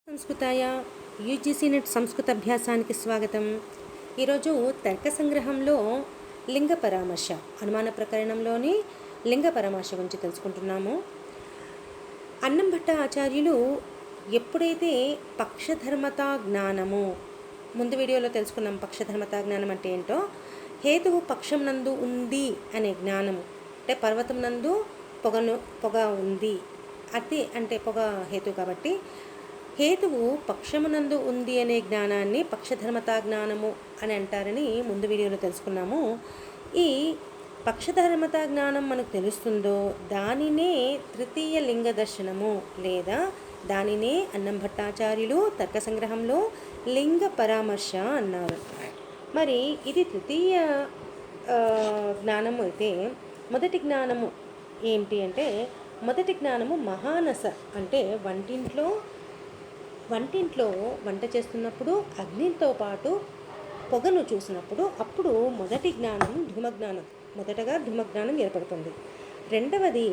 సంస్కృతాయ UGC net సంస్కృత అభ్యాసానికి స్వాగతం. ఈరోజు తర్క సంగ్రహంలో లింగ పరామర్శ, అనుమాన ప్రకరణంలోని లింగ పరామర్శ గురించి తెలుసుకుంటున్నాము. అన్నంభట్ట ఆచార్యులు ఎప్పుడైతే పక్షధర్మతా జ్ఞానము, ముందు వీడియోలో తెలుసుకున్నాం పక్షధర్మతా జ్ఞానం అంటే ఏంటో, హేతువు పక్షం నందు ఉంది అనే జ్ఞానము, అంటే పర్వతం నందు పొగ ఉంది, అతి అంటే పొగ హేతు కాబట్టి హేతువు పక్షమునందు ఉంది అనే జ్ఞానాన్ని పక్షధర్మతా జ్ఞానము అని అంటారని ముందు వీడియోలో తెలుసుకున్నాము. ఈ పక్షధర్మతా జ్ఞానం మనకు తెలుస్తుందో దానినే తృతీయ లింగ దర్శనము లేదా దానినే అన్నంభట్టాచార్యులు తర్క సంగ్రహంలో లింగ పరామర్శ అన్నారు. మరి ఇది తృతీయ జ్ఞానము అయితే మొదటి జ్ఞానము ఏంటి అంటే, మొదటి జ్ఞానము మహానస, అంటే వంటింట్లో వంట చేస్తున్నప్పుడు అగ్నితో పాటు పొగను చూసినప్పుడు అప్పుడు మొదటి జ్ఞానం ధూమజ్ఞానం, మొదటగా ధూమజ్ఞానం ఏర్పడుతుంది. రెండవది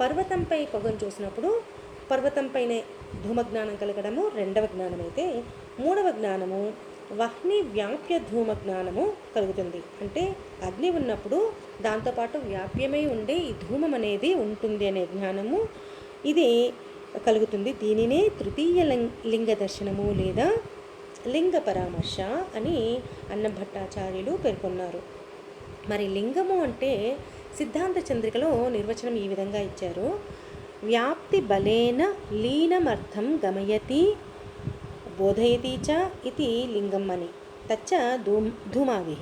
పర్వతంపై పొగను చూసినప్పుడు పర్వతంపైనే ధూమజ్ఞానం కలగడము రెండవ జ్ఞానం అయితే, మూడవ జ్ఞానము వహ్ని వ్యాప్య ధూమజ్ఞానము కలుగుతుంది. అంటే అగ్ని ఉన్నప్పుడు దాంతోపాటు వ్యాప్యమై ఉండే ఈ ధూమం అనేది ఉంటుంది అనే జ్ఞానము ఇది కలుగుతుంది. దీనినే తృతీయ లింగ దర్శనము లేదా లింగ పరామర్శ అని అన్నంభట్టాచార్యులు పేర్కొన్నారు. మరి లింగము అంటే సిద్ధాంత చంద్రికలో నిర్వచనం ఈ విధంగా ఇచ్చారు: వ్యాప్తి బలేన లీనమర్థం గమయతి బోధయతి చ ఇది లింగం అని తచ్చ ధూమాది.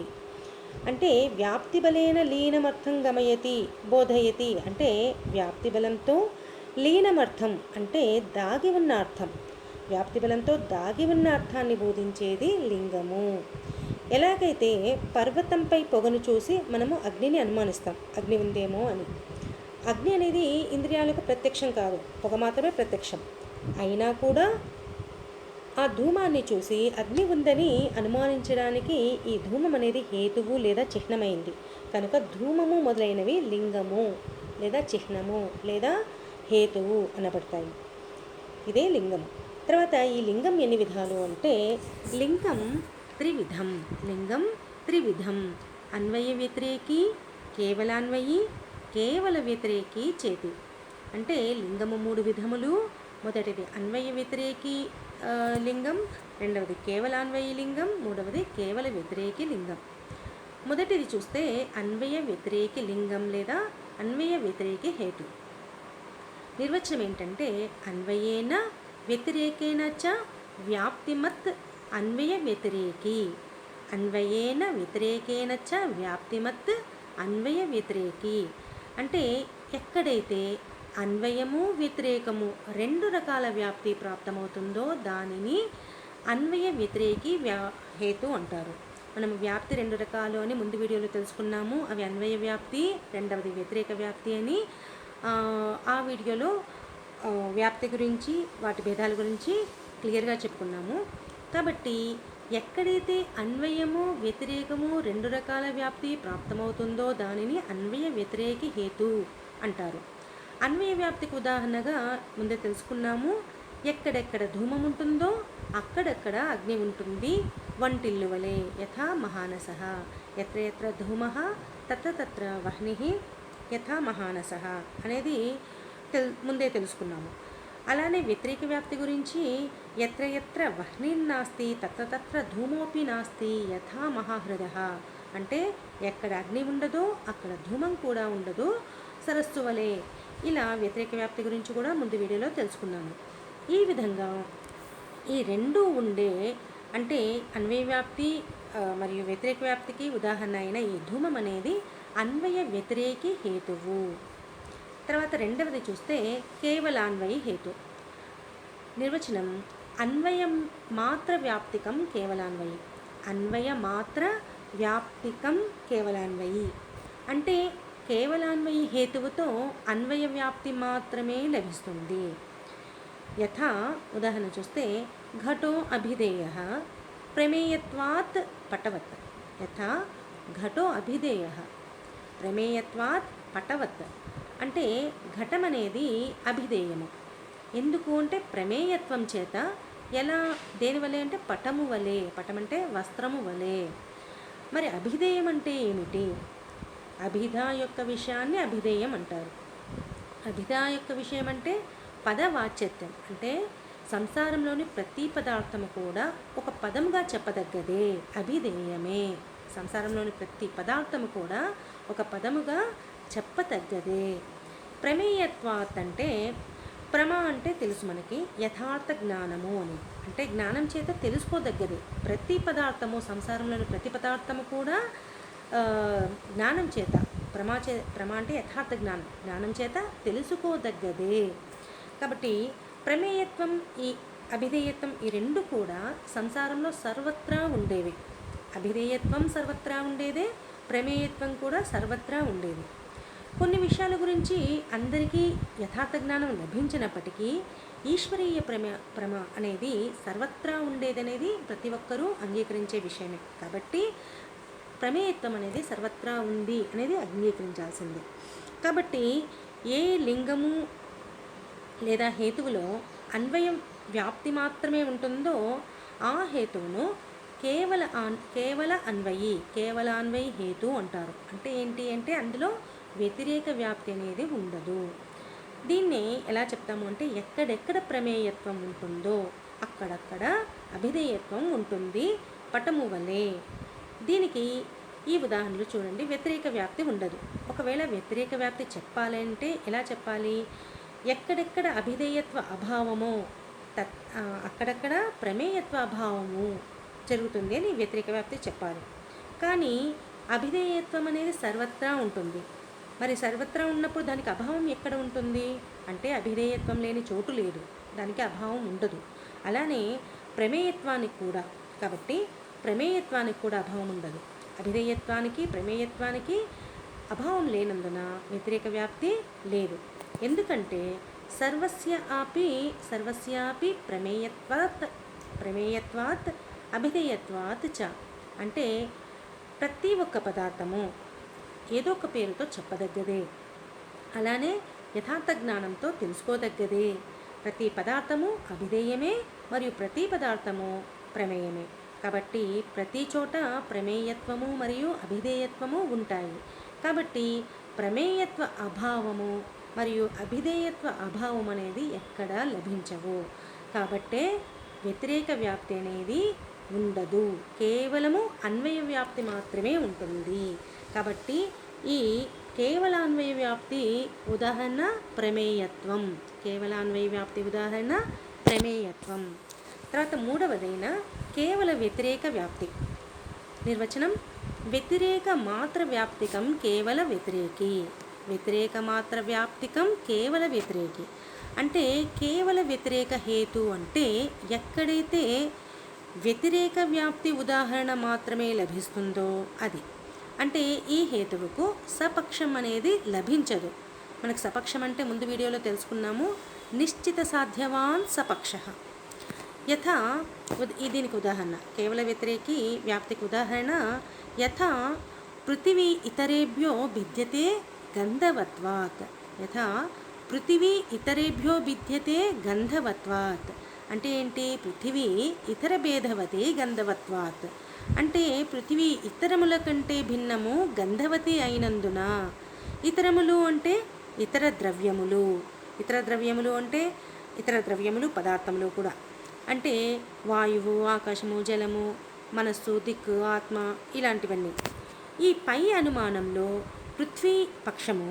అంటే వ్యాప్తి బలేన లీనమర్థం గమయతి బోధయతి అంటే వ్యాప్తి బలంతో, లీనమర్థం అంటే దాగి ఉన్న అర్థం, వ్యాప్తి బలంతో దాగి ఉన్న అర్థాన్ని బోధించేది లింగము. ఎలాగైతే పర్వతంపై పొగను చూసి మనము అగ్నిని అనుమానిస్తాం, అగ్ని ఉందేమో అని. అగ్ని అనేది ఇంద్రియాలకు ప్రత్యక్షం కాదు, పొగ మాత్రమే ప్రత్యక్షం. అయినా కూడా ఆ ధూమాన్ని చూసి అగ్ని ఉందని అనుమానించడానికి ఈ ధూమం అనేది హేతువు లేదా చిహ్నమైంది కనుక ధూమము మొదలైనవి లింగము లేదా చిహ్నము లేదా హేతువు అనబడతాయి. ఇదే లింగం. తర్వాత ఈ లింగం ఎన్ని విధాలు అంటే, లింగం త్రివిధం అన్వయ వ్యతిరేకి, కేవలాన్వయి, కేవల వ్యతిరేకి చేతి. అంటే లింగము మూడు విధములు. మొదటిది అన్వయ వ్యతిరేకి లింగం, రెండవది కేవలాన్వయి లింగం, మూడవది కేవల వ్యతిరేకి లింగం. మొదటిది చూస్తే అన్వయ వ్యతిరేకి లింగం లేదా అన్వయ వ్యతిరేకి హేతు. నిర్వచనం ఏంటంటే, అన్వయేన వ్యతిరేకేన చ వ్యాప్తిమత్ అన్వయ వ్యతిరేకి. అన్వయేన వ్యతిరేకేన చ వ్యాప్తిమత్ అన్వయ వ్యతిరేకి అంటే ఎక్కడైతే అన్వయము వ్యతిరేకము రెండు రకాల వ్యాప్తి ప్రాప్తమవుతుందో దానిని అన్వయ వ్యతిరేకి హేతు అంటారు. మనం వ్యాప్తి రెండు రకాలు అని ముందు వీడియోలో తెలుసుకున్నాము. అవి అన్వయ వ్యాప్తి, రెండవది వ్యతిరేక వ్యాప్తి అని. ఆ వీడియోలో వ్యాప్తి గురించి వాటి భేదాల గురించి క్లియర్గా చెప్పుకున్నాము. కాబట్టి ఎక్కడైతే అన్వయము వ్యతిరేకము రెండు రకాల వ్యాప్తి ప్రాప్తమవుతుందో దానిని అన్వయ వ్యతిరేకి హేతు అంటారు. అన్వయ వ్యాప్తికి ఉదాహరణగా ముందే తెలుసుకున్నాము. ఎక్కడెక్కడ ధూమం ఉంటుందో అక్కడక్కడ అగ్ని ఉంటుంది, వంటిల్లు వలె. యథా మహానసః ఎత్ర ఎత్ర ధూమః తత్ర తత్ర వహ్నిః యథా మహానసః అనేది ముందే తెలుసుకున్నాము. అలానే వ్యతిరేక వ్యాప్తి గురించి ఎత్ర ఎత్ర వహ్నిర్నాస్తి తత్ర తత్ర ధూమోపి నాస్తి యథా మహాహృదః అంటే ఎక్కడ అగ్ని ఉండదో అక్కడ ధూమం కూడా ఉండదు, సరస్సు వలె. ఇలా వ్యతిరేక వ్యాప్తి గురించి కూడా ముందు వీడియోలో తెలుసుకున్నాము. ఈ విధంగా ఈ రెండు ఉండే, అంటే అన్వయ వ్యాప్తి మరియు వ్యతిరేక వ్యాప్తికి ఉదాహరణ అయిన ఈ ధూమం అనేది అన్వయ వ్యతిరేకి హేతువు. తర్వాత రెండవది చూస్తే కేవలాన్వయి హేతు. నిర్వచనం: అన్వయం మాత్ర వ్యాప్తికం కేవలాన్వయి. అన్వయ మాత్ర వ్యాప్తికం కేవలాన్వయి అంటే కేవలాన్వయి హేతువుతో అన్వయ వ్యాప్తి మాత్రమే లభిస్తుంది. యథా ఉదాహరణ చూస్తే ఘటో అభిధేయః ప్రమేయత్వాత్ పటవత్. యథా ఘటో అభిధేయః ప్రమేయత్వాత్ పటవత్ అంటే ఘటం అనేది అభిధేయము. ఎందుకు అంటే ప్రమేయత్వం చేత ఎలా, దేని వలె అంటే పటము వలె, పటం అంటే వస్త్రము వలె. మరి అభిధేయం అంటే ఏమిటి? అభిధ యొక్క విషయాన్ని అభిధేయం అంటారు. అభిధ యొక్క విషయం అంటే పదవాచ్యత్వం, అంటే సంసారంలోని ప్రతి పదార్థము కూడా ఒక పదముగా చెప్పదగ్గదే అభిధేయమే. సంసారంలోని ప్రతి పదార్థము కూడా ఒక పదముగా చెప్పదగ్గదే. ప్రమేయత్వాత్ అంటే ప్రమ అంటే తెలుసు మనకి, యథార్థ జ్ఞానము అని, అంటే జ్ఞానం చేత తెలుసుకోదగ్గది. ప్రతి పదార్థము, సంసారంలోని ప్రతి పదార్థము కూడా జ్ఞానం చేత, ప్రమ అంటే యథార్థ జ్ఞానం, జ్ఞానం చేత తెలుసుకోదగ్గదే. కాబట్టి ప్రమేయత్వం, ఈ అభిధేయత్వం, ఈ రెండు కూడా సంసారంలో సర్వత్రా ఉండేవి. అభిధేయత్వం సర్వత్రా ఉండేదే, ప్రమేయత్వం కూడా సర్వత్రా ఉండేది. కొన్ని విషయాల గురించి అందరికీ యథార్థ జ్ఞానం లభించినప్పటికీ ఈశ్వరీయ ప్రమ అనేది సర్వత్రా ఉండేదనేది ప్రతి ఒక్కరూ అంగీకరించే విషయమే. కాబట్టి ప్రమేయత్వం అనేది సర్వత్రా ఉంది అనేది అంగీకరించాల్సిందే. కాబట్టి ఏ లింగము లేదా హేతువులో అన్వయం వ్యాప్తి మాత్రమే ఉంటుందో ఆ హేతువును కేవల అన్వయి హేతు అంటారు. అంటే ఏంటి అంటే అందులో వ్యతిరేక వ్యాప్తి అనేది ఉండదు. దీన్ని ఎలా చెప్తాము అంటే ఎక్కడెక్కడ ప్రమేయత్వం ఉంటుందో అక్కడక్కడ అభిధేయత్వం ఉంటుంది, పటము వలె. దీనికి ఈ ఉదాహరణలు చూడండి. వ్యతిరేక వ్యాప్తి ఉండదు. ఒకవేళ వ్యతిరేక వ్యాప్తి చెప్పాలంటే ఎలా చెప్పాలి? ఎక్కడెక్కడ అభిధేయత్వ అభావమో అక్కడక్కడ ప్రమేయత్వ అభావము జరుగుతుంది అని వ్యతిరేక వ్యాప్తి చెప్పాలి. కానీ అభిధేయత్వం అనేది సర్వత్రా ఉంటుంది. మరి సర్వత్రా ఉన్నప్పుడు దానికి అభావం ఎక్కడ ఉంటుంది అంటే అభిధేయత్వం లేని చోటు లేదు, దానికి అభావం ఉండదు. అలానే ప్రమేయత్వానికి కూడా, కాబట్టి ప్రమేయత్వానికి కూడా అభావం ఉండదు. అభిధేయత్వానికి ప్రమేయత్వానికి అభావం లేనందున వ్యతిరేక వ్యాప్తి లేదు. ఎందుకంటే సర్వస్యాపి ప్రమేయత్వాత్ అభిధేయత్వాత్ చ, అంటే ప్రతి ఒక్క పదార్థము ఏదో ఒక పేరుతో చెప్పదగ్గదే, అలానే యథార్థ జ్ఞానంతో తెలుసుకోదగ్గదే. ప్రతి పదార్థము అభిధేయమే మరియు ప్రతి పదార్థము ప్రమేయమే. కాబట్టి ప్రతి చోట ప్రమేయత్వము మరియు అభిధేయత్వము ఉంటాయి. కాబట్టి ప్రమేయత్వ అభావము మరియు అభిధేయత్వ అభావం అనేది ఎక్కడా లభించవు. కాబట్టే వ్యతిరేక వ్యాప్తి అనేది ఉండదు, కేవలము అన్వయ వ్యాప్తి మాత్రమే ఉంటుంది. కాబట్టి ఈ కేవలాన్వయ వ్యాప్తి ఉదాహరణ ప్రమేయత్వం, కేవలాన్వయ వ్యాప్తి ఉదాహరణ ప్రమేయత్వం. తర్వాత మూడవదైన కేవల వ్యతిరేక వ్యాప్తి. నిర్వచనం: వ్యతిరేక మాత్ర వ్యాప్తికం కేవల వ్యతిరేకి. వ్యతిరేక మాత్ర వ్యాప్తికం కేవల వ్యతిరేకి అంటే కేవల వ్యతిరేక హేతు అంటే ఎక్కడైతే వ్యతిరేక వ్యాప్తి ఉదాహరణ మాత్రమే లభిస్తుందో అది. అంటే ఈ హేతువుకు సపక్షం అనేది లభించదు. మనకు సపక్షం అంటే ముందు వీడియోలో తెలుసుకున్నాము, నిశ్చిత సాధ్యవాన్ సపక్ష. యథా, దీనికి ఉదాహరణ కేవల వ్యతిరేకి వ్యాప్తికి ఉదాహరణ యథా పృథివీ ఇతరేభ్యో భిద్యతే గంధవత్వాత్. యథా పృథివీ ఇతరేభ్యో భిద్యతే గంధవత్వాత్ అంటే ఏంటి? పృథివీ ఇతర భేదవతి గంధవత్వాత్ అంటే పృథివీ ఇతరముల కంటే భిన్నము గంధవతి అయినందున. ఇతరములు అంటే ఇతర ద్రవ్యములు, ఇతర ద్రవ్యములు అంటే ఇతర ద్రవ్యములు పదార్థములు కూడా, అంటే వాయువు, ఆకాశము, జలము, మనస్సు, దిక్కు, ఆత్మ ఇలాంటివన్నీ. ఈ పై అనుమానంలో పృథ్వీ పక్షము,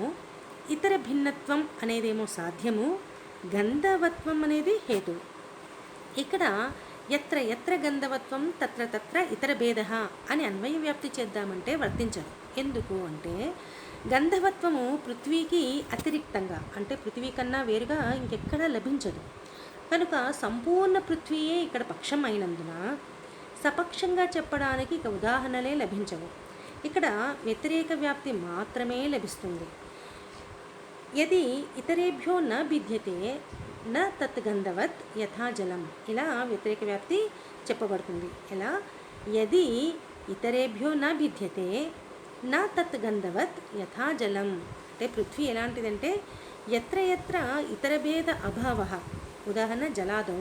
ఇతర భిన్నత్వం అనేదేమో సాధ్యము, గంధవత్వం అనేది హేతు. ఇక్కడ ఎత్ర ఎత్ర గంధవత్వం తత్ర తత్ర ఇతర భేద అని అన్వయ వ్యాప్తి చేద్దామంటే వర్తించదు. ఎందుకు అంటే గంధవత్వము పృథ్వీకి అతిరిక్తంగా, అంటే పృథ్వీ కన్నా వేరుగా ఇంకెక్కడా లభించదు. కనుక సంపూర్ణ పృథ్వీయే ఇక్కడ పక్షం అయినందున సపక్షంగా చెప్పడానికి ఇక ఉదాహరణలే లభించవు. ఇక్కడ వ్యతిరేక వ్యాప్తి మాత్రమే లభిస్తుంది. యది ఇతరేభ్యో న భిద్యతే న తత్ గంధవత్ యథా జలం, ఇలా వ్యతిరేక వ్యాప్తి చెప్పబడుతుంది. ఎలా? యది ఇతరేభ్యో న భిద్యతే న తత్ గంధవత్ యథా జలం అంటే పృథ్వీ ఎలాంటిదంటే ఎత్ర ఎత్ర ఇతర భేద అభావ, ఉదాహరణ జలాదౌ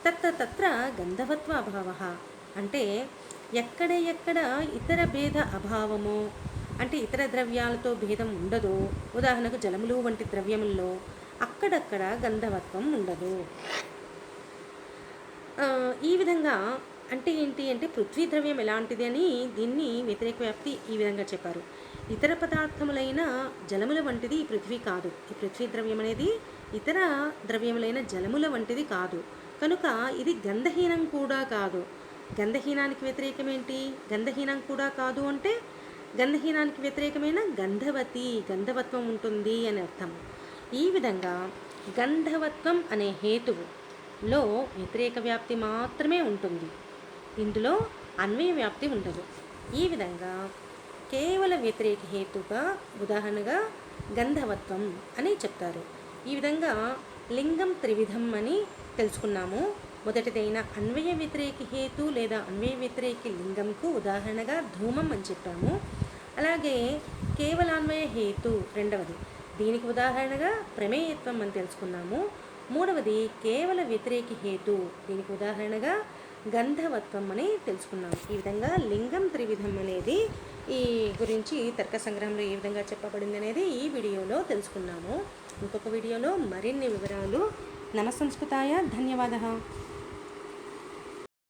తత్ర గంధవత్వ అభావః అంటే ఎక్కడ ఎక్కడ ఇతర భేద అభావము అంటే ఇతర ద్రవ్యాలతో భేదం ఉండదో, ఉదాహరణకు జలములు వంటి ద్రవ్యముల్లో అక్కడక్కడ గంధవత్వం ఉండదు. ఈ విధంగా అంటే ఏంటి అంటే పృథ్వీ ద్రవ్యం ఎలాంటిది అని దీన్ని వ్యతిరేక వ్యాప్తి ఈ విధంగా చెప్పారు. ఇతర పదార్థములైన జలముల వంటిది ఈ పృథ్వీ కాదు. ఈ పృథ్వీ ద్రవ్యం అనేది ఇతర ద్రవ్యములైన జలముల వంటిది కాదు. కనుక ఇది గంధహీనం కూడా కాదు. గంధహీనానికి వ్యతిరేకం ఏంటి? గంధహీనం కూడా కాదు అంటే గంధహీనానికి వ్యతిరేకమైన గంధవతి, గంధవత్వం ఉంటుంది అని అర్థం. ఈ విధంగా గంధవత్వం అనే హేతువులో వ్యతిరేక వ్యాప్తి మాత్రమే ఉంటుంది. ఇందులో అన్వయ వ్యాప్తి ఉండదు. ఈ విధంగా కేవల వ్యతిరేక హేతుగా ఉదాహరణగా గంధవత్వం అని చెప్తారు. ఈ విధంగా లింగం త్రివిధం అని తెలుసుకున్నాము. మొదటిదైన అన్వయ వ్యతిరేక హేతు లేదా అన్వయ వ్యతిరేక లింగంకు ఉదాహరణగా ధూమం అని చెప్పాము. అలాగే కేవలాన్వయ హేతు రెండవది, దీనికి ఉదాహరణగా ప్రమేయత్వం అని తెలుసుకున్నాము. మూడవది కేవల వ్యతిరేక హేతు, దీనికి ఉదాహరణగా గంధవత్వం అని తెలుసుకున్నాము. ఈ విధంగా లింగం త్రివిధం అనేది ఈ గురించి తర్క సంగ్రహంలో ఏ విధంగా చెప్పబడింది అనేది ఈ వీడియోలో తెలుసుకున్నాము. ఇంకొక వీడియోలో మరిన్ని వివరాలు. నమస్సంస్కృతాయ ధన్యవాదः.